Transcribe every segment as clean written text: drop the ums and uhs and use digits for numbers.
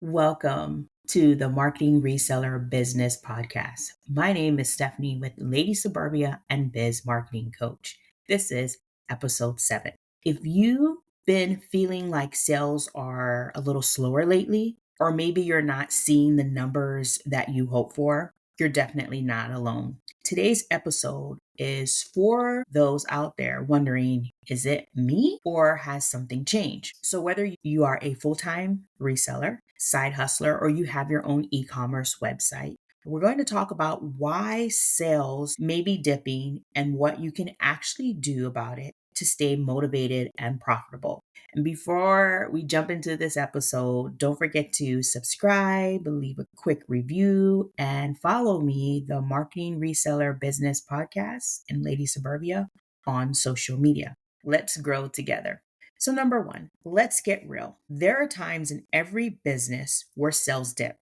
Welcome to the Marketing Reseller Business Podcast. My name is Stephanie with Lady Suburbia and Biz Marketing Coach. This is episode 7. If you've been feeling like sales are a little slower lately, or maybe you're not seeing the numbers that you hope for, you're definitely not alone. Today's episode is for those out there wondering, is it me or has something changed? So whether you are a full-time reseller, side hustler, or you have your own e-commerce website, we're going to talk about why sales may be dipping and what you can actually do about it to stay motivated and profitable. And before we jump into this episode, don't forget to subscribe, leave a quick review, and follow me, the Marketing Reseller Business Podcast and Lady Suburbia, on social media. Let's grow together. So number 1, let's get real. There are times in every business where sales dip,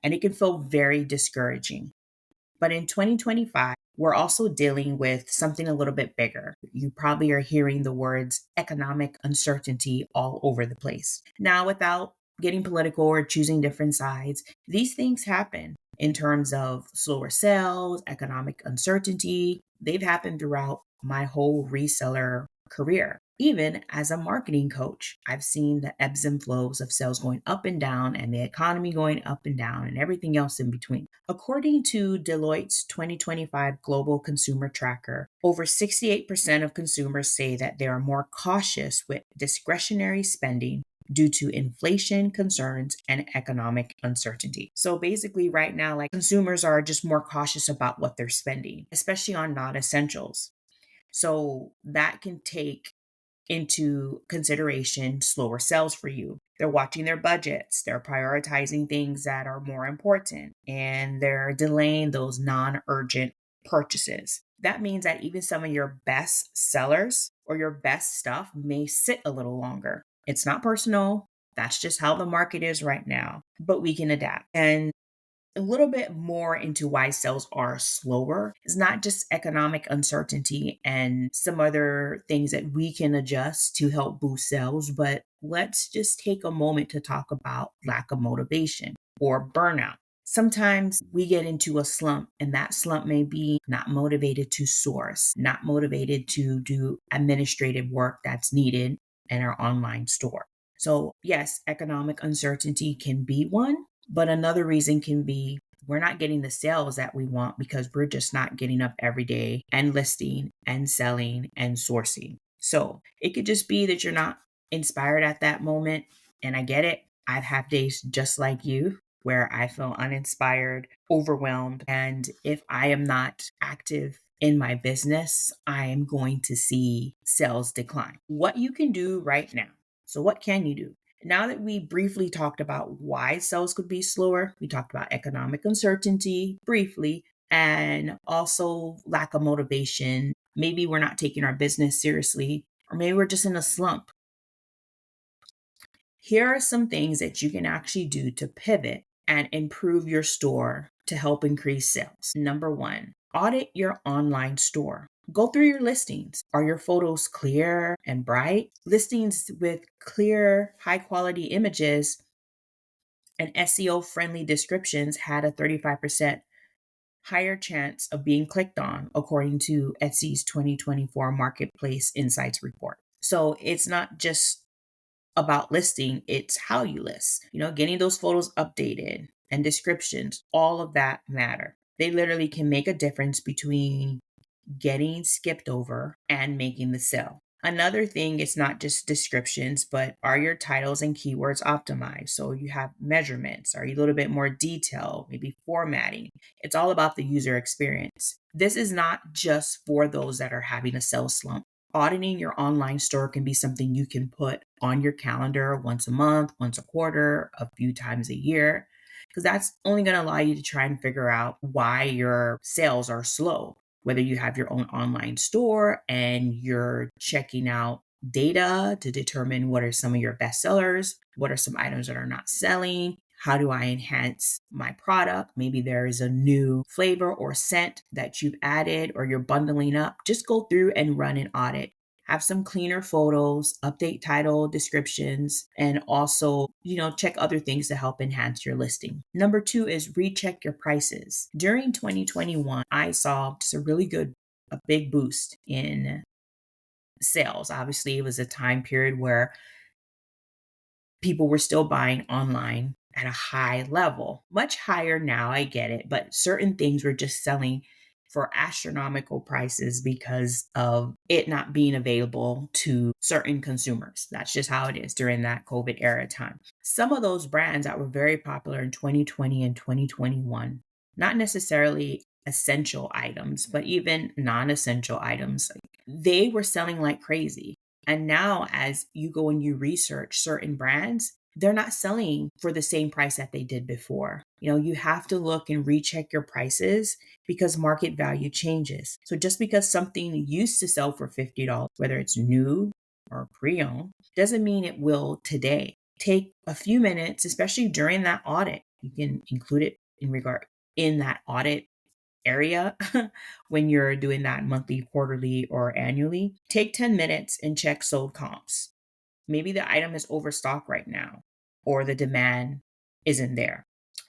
and it can feel very discouraging. But in 2025, we're also dealing with something a little bit bigger. You probably are hearing the words economic uncertainty all over the place. Now, without getting political or choosing different sides, these things happen in terms of slower sales, economic uncertainty. They've happened throughout my whole reseller career. Even as a marketing coach, I've seen the ebbs and flows of sales going up and down and the economy going up and down and everything else in between. According to Deloitte's 2025 Global Consumer Tracker, over 68% of consumers say that they are more cautious with discretionary spending due to inflation concerns and economic uncertainty. So basically right now, consumers are just more cautious about what they're spending, especially on non-essentials. So that can take into consideration slower sales for you. They're watching their budgets, they're prioritizing things that are more important, and they're delaying those non-urgent purchases. That means that even some of your best sellers or your best stuff may sit a little longer. It's not personal. That's just how the market is right now, but we can adapt. And a little bit more into why sales are slower is not just economic uncertainty and some other things that we can adjust to help boost sales, but let's just take a moment to talk about lack of motivation or burnout. Sometimes we get into a slump, and that slump may be not motivated to source, not motivated to do administrative work that's needed in our online store. So yes, economic uncertainty can be one. But another reason can be we're not getting the sales that we want because we're just not getting up every day and listing and selling and sourcing. So it could just be that you're not inspired at that moment. And I get it. I've had days just like you where I feel uninspired, overwhelmed. And if I am not active in my business, I am going to see sales decline. What you can do right now. So what can you do? Now that we briefly talked about why sales could be slower, we talked about economic uncertainty briefly, and also lack of motivation. Maybe we're not taking our business seriously, or maybe we're just in a slump. Here are some things that you can actually do to pivot and improve your store to help increase sales. Number 1, audit your online store. Go through your listings. Are your photos clear and bright? Listings with clear, high quality images and SEO friendly descriptions had a 35% higher chance of being clicked on, according to Etsy's 2024 Marketplace Insights report. So it's not just about listing, it's how you list. Getting those photos updated and descriptions, all of that matter. They literally can make a difference between getting skipped over and making the sale. Another thing is not just descriptions, but are your titles and keywords optimized? So you have measurements. Are you a little bit more detailed? Maybe formatting. It's all about the user experience. This is not just for those that are having a sales slump. Auditing your online store can be something you can put on your calendar once a month, once a quarter, a few times a year, because that's only going to allow you to try and figure out why your sales are slow. Whether you have your own online store and you're checking out data to determine what are some of your best sellers, what are some items that are not selling, how do I enhance my product? Maybe there is a new flavor or scent that you've added or you're bundling up. Just go through and run an audit. Have some cleaner photos, update title descriptions, and also, check other things to help enhance your listing. Number two is recheck your prices. During 2021, I saw just a big boost in sales. Obviously, it was a time period where people were still buying online at a high level, much higher now. I get it, but certain things were just selling for astronomical prices because of it not being available to certain consumers. That's just how it is during that COVID era time. Some of those brands that were very popular in 2020 and 2021, not necessarily essential items, but even non essential items, they were selling like crazy. And now, as you go and you research certain brands, they're not selling for the same price that they did before. You have to look and recheck your prices because market value changes. So just because something used to sell for $50, whether it's new or pre-owned, doesn't mean it will today. Take a few minutes, especially during that audit. You can include it in that audit area when you're doing that monthly, quarterly, or annually. Take 10 minutes and check sold comps. Maybe the item is overstocked right now or the demand isn't there.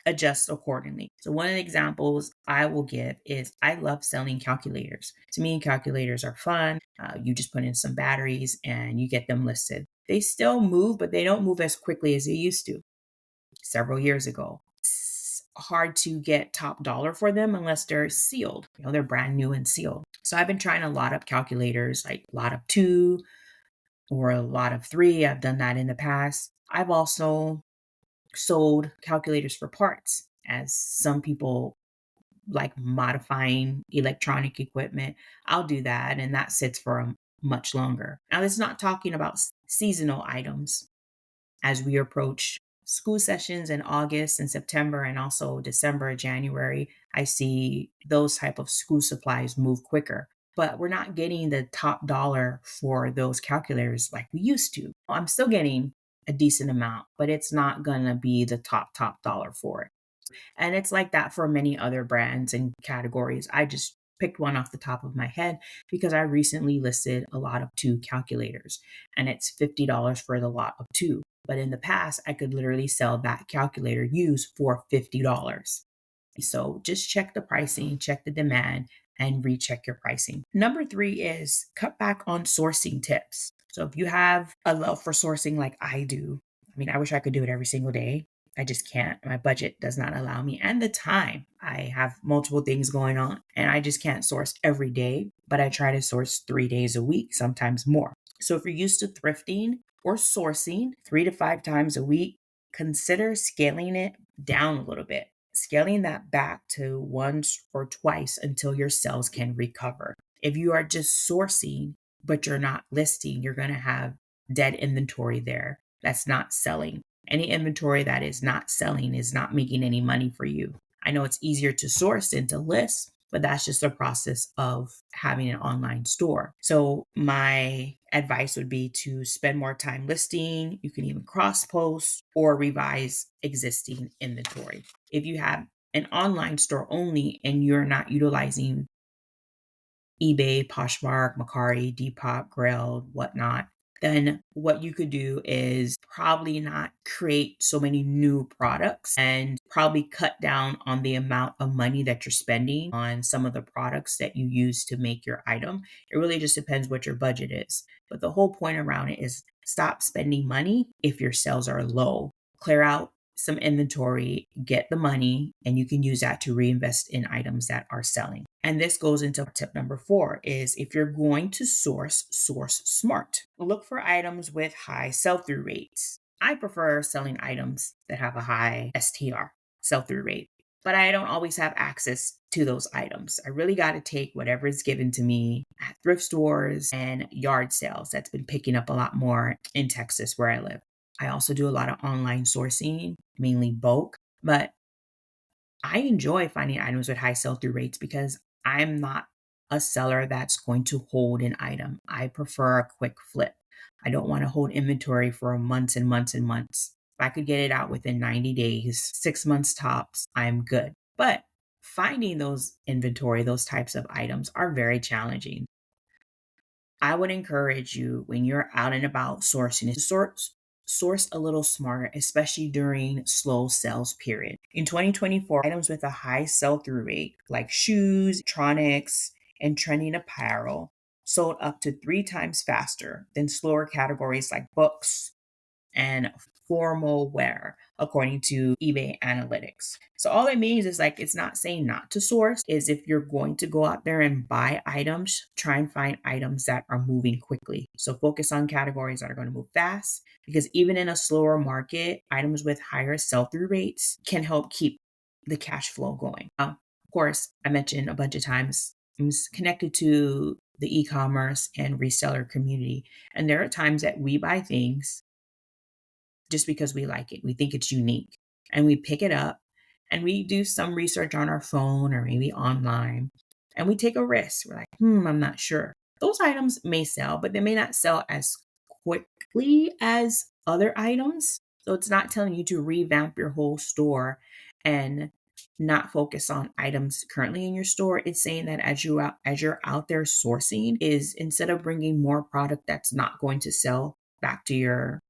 Adjust accordingly. So one of the examples I will give is I love selling calculators. To me, calculators are fun. You just put in some batteries and you get them listed. They still move, but they don't move as quickly as they used to several years ago. It's hard to get top dollar for them unless they're sealed. They're brand new and sealed. So I've been trying to lot up calculators, like lot up 2 or a lot of 3. I've done that in the past. I've also sold calculators for parts, as some people like modifying electronic equipment. I'll do that, and that sits for much longer. Now, it's not talking about seasonal items. As we approach school sessions in August and September, and also December, January, I see those type of school supplies move quicker. But we're not getting the top dollar for those calculators like we used to. I'm still getting a decent amount, but it's not going to be the top dollar for it. And it's like that for many other brands and categories. I just picked one off the top of my head because I recently listed a lot of 2 calculators, and it's $50 for the lot of 2. But in the past, I could literally sell that calculator used for $50. So just check the pricing, check the demand, and recheck your pricing. Number 3 is cut back on sourcing tips. So if you have a love for sourcing like I do, I wish I could do it every single day. I just can't. My budget does not allow me, and the time. I have multiple things going on and I just can't source every day, but I try to source 3 days a week, sometimes more. So if you're used to thrifting or sourcing 3 to 5 times a week, consider scaling it down a little bit. Scaling that back to once or twice until your sales can recover. If you are just sourcing, but you're not listing, you're going to have dead inventory there that's not selling. Any inventory that is not selling is not making any money for you. I know it's easier to source than to list, but that's just a process of having an online store. So my advice would be to spend more time listing. You can even cross post or revise existing inventory. If you have an online store only and you're not utilizing eBay, Poshmark, Mercari, Depop, Grail, whatnot, then what you could do is probably not create so many new products and probably cut down on the amount of money that you're spending on some of the products that you use to make your item. It really just depends what your budget is. But the whole point around it is stop spending money if your sales are low. Clear out some inventory, get the money, and you can use that to reinvest in items that are selling. And this goes into tip number 4 is if you're going to source smart. Look for items with high sell-through rates. I prefer selling items that have a high STR, sell-through rate, but I don't always have access to those items. I really got to take whatever is given to me at thrift stores and yard sales. That's been picking up a lot more in Texas where I live. I also do a lot of online sourcing, mainly bulk, but I enjoy finding items with high sell-through rates because I'm not a seller that's going to hold an item. I prefer a quick flip. I don't want to hold inventory for months and months and months. If I could get it out within 90 days, 6 months tops, I'm good. But finding those types of items are very challenging. I would encourage you when you're out and about sourcing to source a little smarter, especially during slow sales period. In 2024, items with a high sell-through rate like shoes, electronics, and trending apparel sold up to 3 times faster than slower categories like books and formal wear, according to eBay analytics. So all it means is like it's not saying not to source, is if you're going to go out there and buy items, try and find items that are moving quickly. So focus on categories that are going to move fast, because even in a slower market, items with higher sell-through rates can help keep the cash flow going. Of course, I mentioned a bunch of times I'm connected to the e-commerce and reseller community. And there are times that we buy things just because we like it. We think it's unique and we pick it up and we do some research on our phone or maybe online and we take a risk. We're like, I'm not sure. Those items may sell, but they may not sell as quickly as other items. So it's not telling you to revamp your whole store and not focus on items currently in your store. It's saying that as you're out there sourcing, is instead of bringing more product that's not going to sell back to your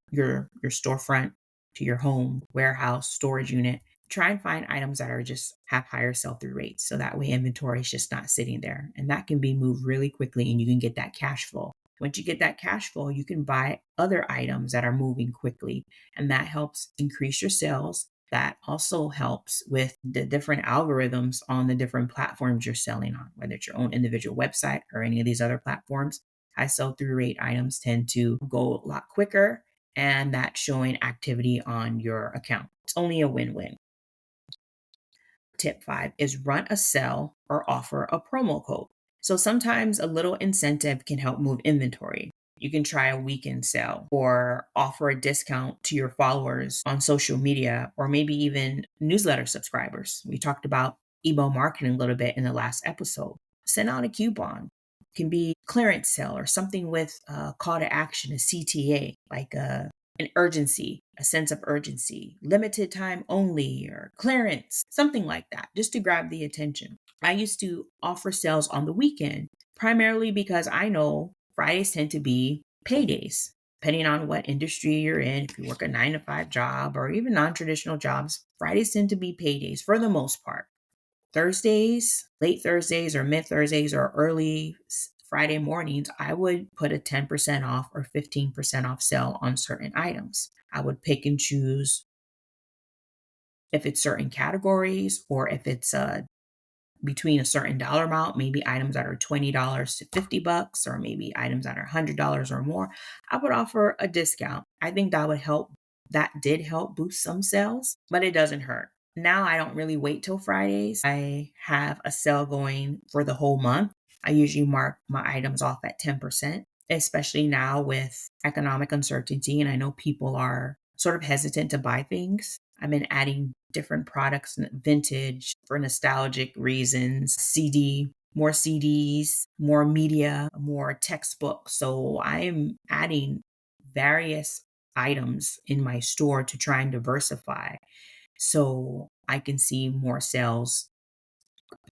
storefront, to your home, warehouse, storage unit, try and find items that are just have higher sell-through rates. So that way inventory is just not sitting there. And that can be moved really quickly and you can get that cash flow. Once you get that cash flow, you can buy other items that are moving quickly. And that helps increase your sales. That also helps with the different algorithms on the different platforms you're selling on, whether it's your own individual website or any of these other platforms. High sell-through rate items tend to go a lot quicker, and that's showing activity on your account. It's only a win-win. Tip 5 is run a sale or offer a promo code. So sometimes a little incentive can help move inventory. You can try a weekend sale or offer a discount to your followers on social media or maybe even newsletter subscribers. We talked about email marketing a little bit in the last episode. Send out a coupon. It can be clearance sale or something with a call to action, a CTA, like an urgency, a sense of urgency, limited time only, or clearance, something like that, just to grab the attention. I used to offer sales on the weekend, primarily because I know Fridays tend to be paydays, depending on what industry you're in. If you work a 9 to 5 job or even non-traditional jobs, Fridays tend to be paydays for the most part. Thursdays, late Thursdays or mid Thursdays or early Friday mornings, I would put a 10% off or 15% off sale on certain items. I would pick and choose if it's certain categories or if it's between a certain dollar amount, maybe items that are $20 to $50, or maybe items that are $100 or more. I would offer a discount. I think that would help. That did help boost some sales, but it doesn't hurt. Now I don't really wait till Fridays. I have a sale going for the whole month. I usually mark my items off at 10%, especially now with economic uncertainty. And I know people are sort of hesitant to buy things. I've been adding different products, vintage for nostalgic reasons, more CDs, more media, more textbooks. So I'm adding various items in my store to try and diversify so I can see more sales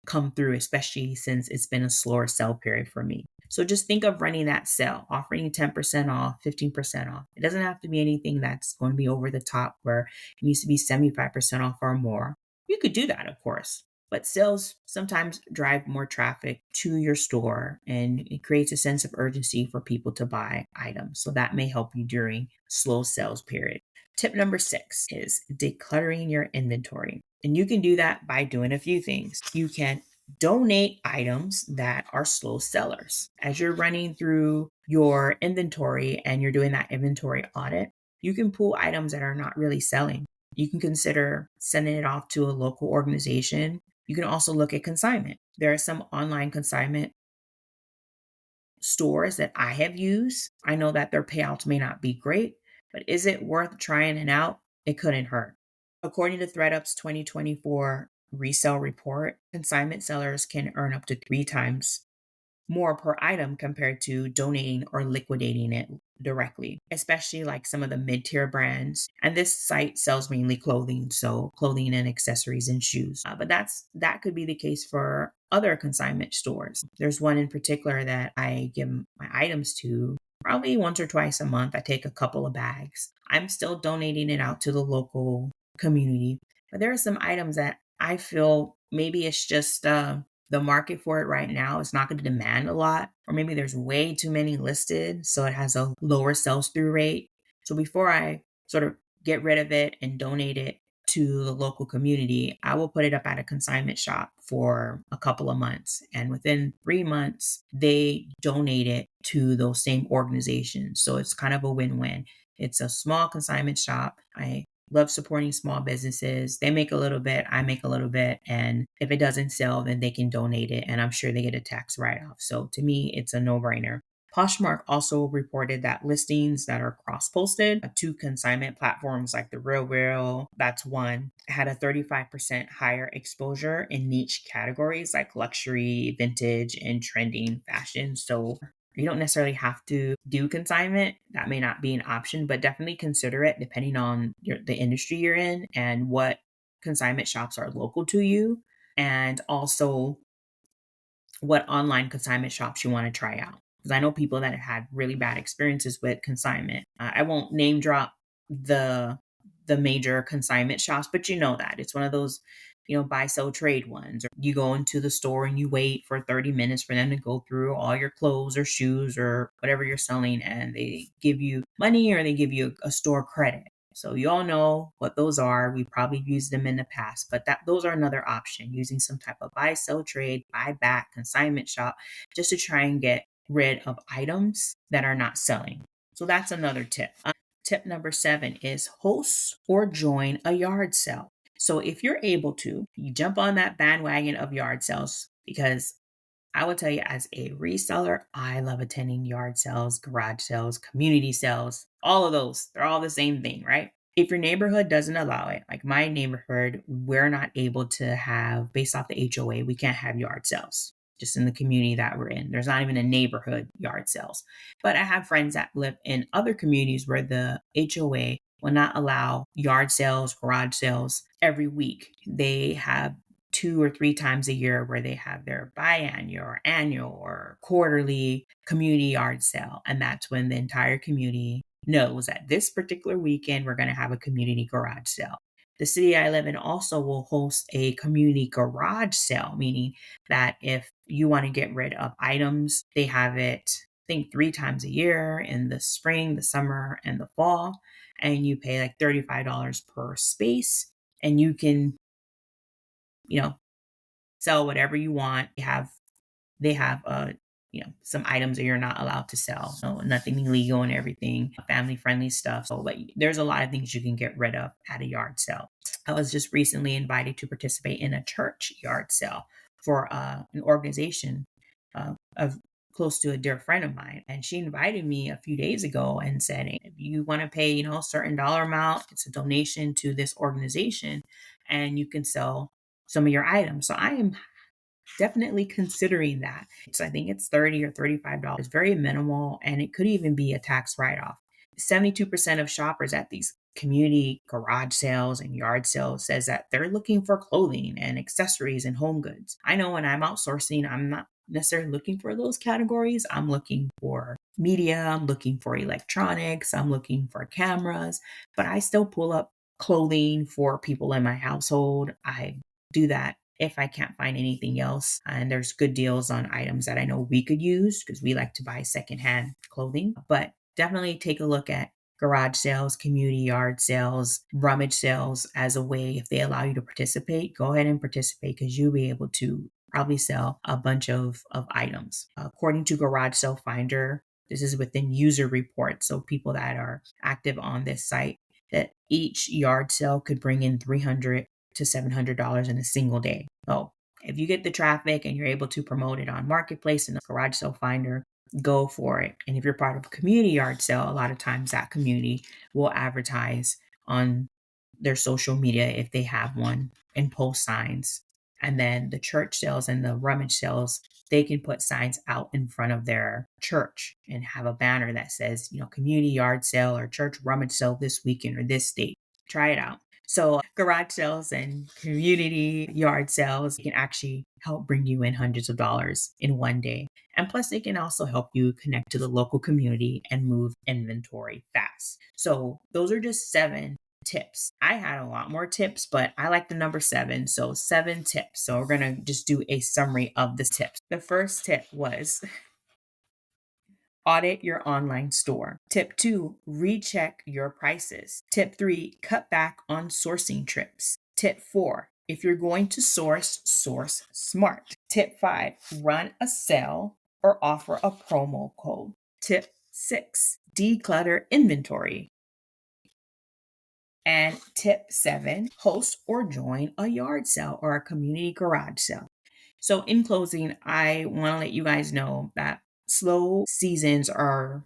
come through, especially since it's been a slower sell period for me. So just think of running that sale, offering 10% off, 15% off. It doesn't have to be anything that's going to be over the top where it needs to be 75% off or more. You could do that, of course, but sales sometimes drive more traffic to your store and it creates a sense of urgency for people to buy items. So that may help you during slow sales period. Tip number 6 is decluttering your inventory. And you can do that by doing a few things. You can donate items that are slow sellers. As you're running through your inventory and you're doing that inventory audit, you can pull items that are not really selling. You can consider sending it off to a local organization. You can also look at consignment. There are some online consignment stores that I have used. I know that their payouts may not be great, but is it worth trying it out? It couldn't hurt. According to ThreadUp's 2024 resale report, consignment sellers can earn up to 3 times more per item compared to donating or liquidating it directly, especially like some of the mid-tier brands. And this site sells mainly clothing, so clothing and accessories and shoes. But that could be the case for other consignment stores. There's one in particular that I give my items to probably once or twice a month. I take a couple of bags. I'm still donating it out to the local community. But there are some items that I feel maybe it's just the market for it right now is not going to demand a lot, or maybe there's way too many listed, so it has a lower sales through rate. So before I sort of get rid of it and donate it to the local community, I will put it up at a consignment shop for a couple of months. And within 3 months, they donate it to those same organizations. So it's kind of a win win. It's a small consignment shop. I love supporting small businesses. They make a little bit, I make a little bit. And if it doesn't sell, then they can donate it. And I'm sure they get a tax write off. So to me, it's a no brainer. Poshmark also reported that listings that are cross posted to consignment platforms like the Real, that's one, had a 35% higher exposure in niche categories like luxury, vintage, and trending fashion. So you don't necessarily have to do consignment. That may not be an option, but definitely consider it depending on the industry you're in and what consignment shops are local to you, and also what online consignment shops you want to try out. Because I know people that have had really bad experiences with consignment. I won't name drop the major consignment shops, but you know that it's one of those, buy sell trade ones. Or you go into the store and you wait for 30 minutes for them to go through all your clothes or shoes or whatever you're selling, and they give you money or they give you a store credit. So you all know what those are. We probably used them in the past, but those are another option, using some type of buy, sell, trade, buy back, consignment shop, just to try and get rid of items that are not selling. So that's another tip. Tip number 7 is host or join a yard sale. So if you're able to, you jump on that bandwagon of yard sales, because I will tell you, as a reseller, I love attending yard sales, garage sales, community sales, all of those. They're all the same thing, right? If your neighborhood doesn't allow it, like my neighborhood, we're not able to have, based off the HOA, we can't have yard sales just in the community that we're in. There's not even a neighborhood yard sales. But I have friends that live in other communities where the HOA will not allow yard sales, garage sales every week. They have 2 or 3 times a year where they have their biannual or annual or quarterly community yard sale. And that's when the entire community knows that this particular weekend, we're going to have a community garage sale. The city I live in also will host a community garage sale, meaning that if you want to get rid of items, they have it, I think, 3 times a year in the spring, the summer, and the fall. And you pay like $35 per space, and you can, sell whatever you want. They have some items that you're not allowed to sell. So nothing illegal and everything, family friendly stuff. So but there's a lot of things you can get rid of at a yard sale. I was just recently invited to participate in a church yard sale for an organization of close to a dear friend of mine. And she invited me a few days ago and said, "Hey, if you want to pay, a certain dollar amount, it's a donation to this organization and you can sell some of your items." So I am definitely considering that. So I think it's $30 or $35, very minimal, and it could even be a tax write-off. 72% of shoppers at these community garage sales and yard sales says that they're looking for clothing and accessories and home goods. I know when I'm outsourcing, I'm not necessarily looking for those categories. I'm looking for media, I'm looking for electronics, I'm looking for cameras, but I still pull up clothing for people in my household. I do that if I can't find anything else. And there's good deals on items that I know we could use because we like to buy secondhand clothing. But definitely take a look at garage sales, community yard sales, rummage sales as a way. If they allow you to participate, go ahead and participate, because you'll be able to probably sell a bunch of items. According to Garage Sale Finder, this is within user reports, so people that are active on this site, that each yard sale could bring in $300 to $700 in a single day. So if you get the traffic and you're able to promote it on Marketplace and the Garage Sale Finder, go for it. And if you're part of a community yard sale, a lot of times that community will advertise on their social media if they have one and post signs. And then the church sales and the rummage sales, They can put signs out in front of their church and have a banner that says, community yard sale or church rummage sale this weekend or this date. Try it out. So garage sales and community yard sales can actually help bring you in hundreds of dollars in one day. And plus, they can also help you connect to the local community and move inventory fast. So those are just 7 tips. I had a lot more tips, but I like the number 7. So 7 tips. So we're going to just do a summary of the tips. The first tip was audit your online store. Tip 2, recheck your prices. Tip 3, cut back on sourcing trips. Tip 4, if you're going to source smart. Tip 5, run a sale or offer a promo code. Tip 6, declutter inventory. And tip 7, host or join a yard sale or a community garage sale. So in closing, I want to let you guys know that slow seasons are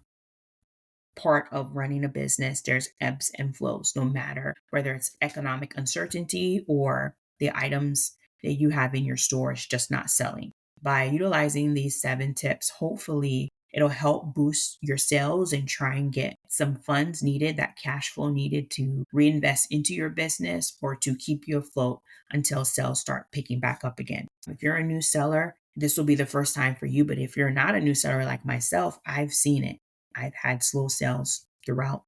part of running a business. There's ebbs and flows, no matter whether it's economic uncertainty or the items that you have in your store is just not selling. By utilizing these 7 tips, hopefully it'll help boost your sales and try and get some funds needed, that cash flow needed to reinvest into your business or to keep you afloat until sales start picking back up again. If you're a new seller, this will be the first time for you. But if you're not a new seller like myself, I've seen it. I've had slow sales throughout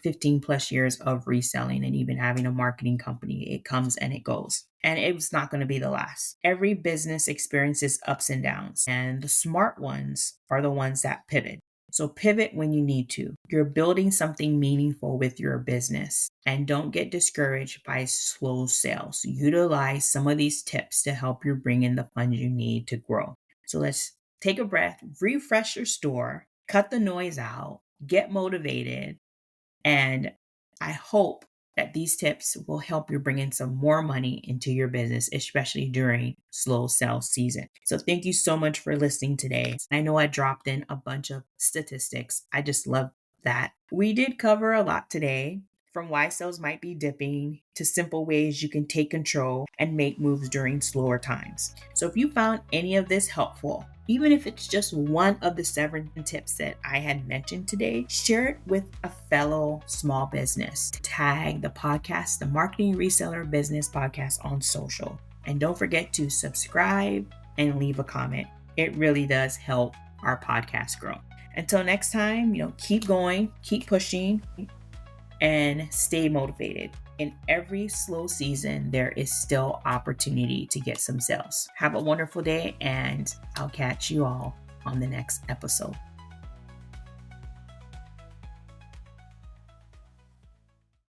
15 plus years of reselling and even having a marketing company. It comes and it goes. And it's not going to be the last. Every business experiences ups and downs, and the smart ones are the ones that pivot. So pivot when you need to. You're building something meaningful with your business, and don't get discouraged by slow sales. Utilize some of these tips to help you bring in the funds you need to grow. So let's take a breath, refresh your store, cut the noise out, get motivated, and I hope that these tips will help you bring in some more money into your business, especially during slow sales season. So thank you so much for listening today. I know I dropped in a bunch of statistics. I just love that. We did cover a lot today, from why sales might be dipping to simple ways you can take control and make moves during slower times. So if you found any of this helpful, even if it's just one of the 7 tips that I had mentioned today, share it with a fellow small business. Tag the podcast, the Marketing Reseller Business Podcast, on social. And don't forget to subscribe and leave a comment. It really does help our podcast grow. Until next time, keep going, keep pushing, and stay motivated. In every slow season, there is still opportunity to get some sales. Have a wonderful day, and I'll catch you all on the next episode.